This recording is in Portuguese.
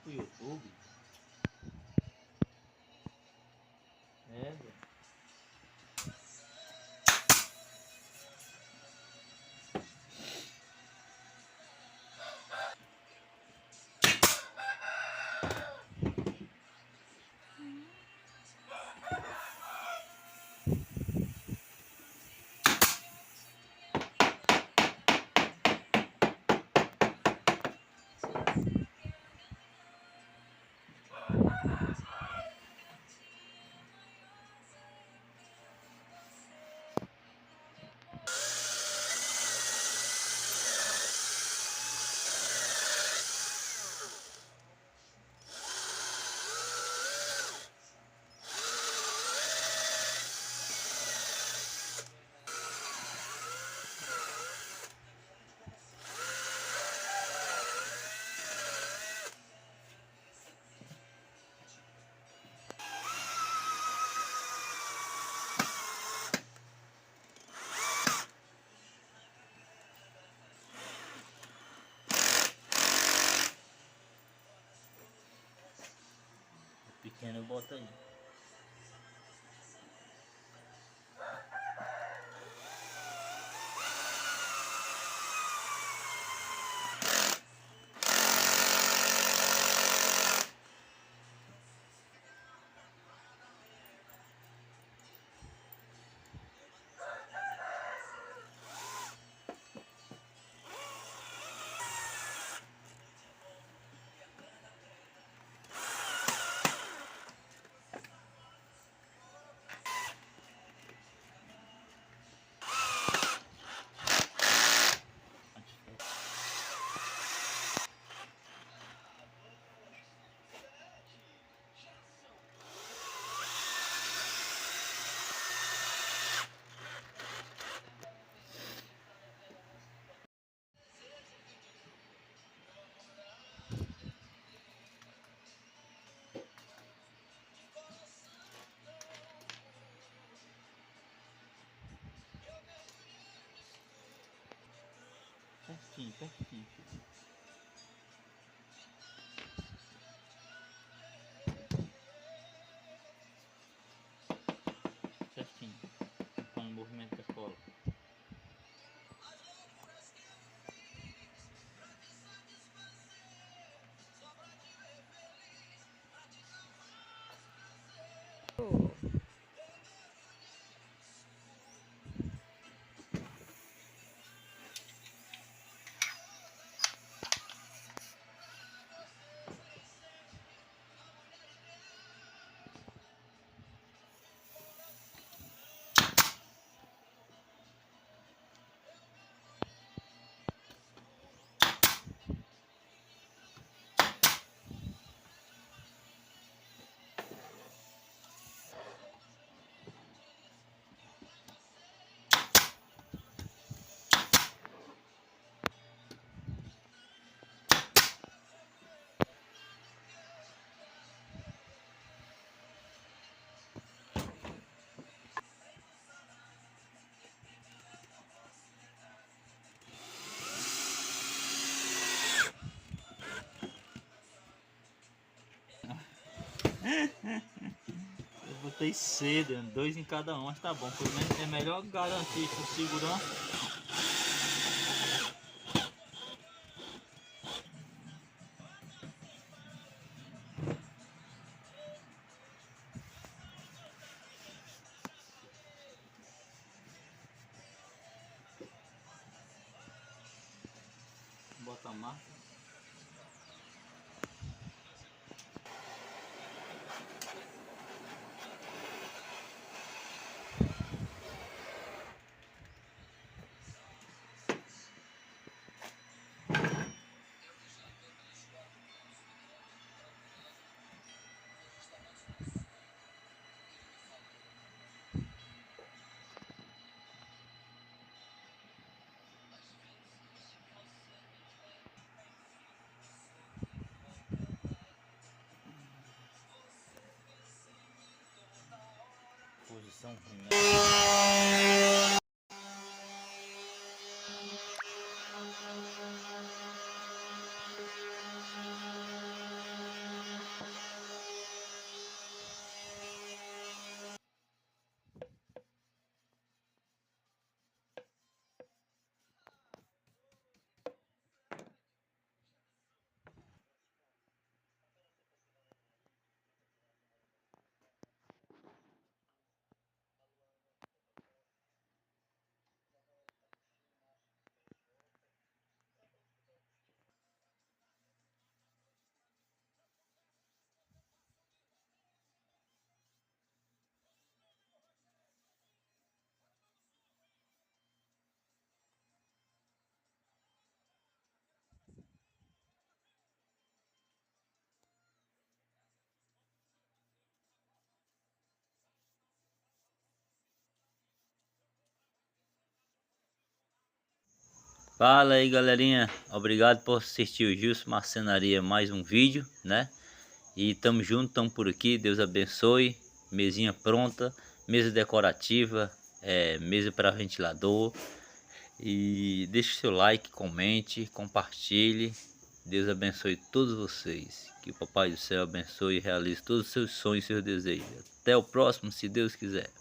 pro YouTube. É, velho. Pequeno eu boto aí. Pertinho, pertinho. Certinho. Com o movimento da cola. Eu botei cedo, 2 em cada um, mas tá bom. Pelo menos é melhor garantir com segurança. Bota a marca. Posição ruim, né? Fala aí, galerinha. Obrigado por assistir o Gilson Marcenaria mais um vídeo, né? E tamo junto, tamo por aqui. Deus abençoe. Mesinha pronta, mesa decorativa, mesa para ventilador. E deixe seu like, comente, compartilhe. Deus abençoe todos vocês. Que o Papai do Céu abençoe e realize todos os seus sonhos e seus desejos. Até o próximo, se Deus quiser.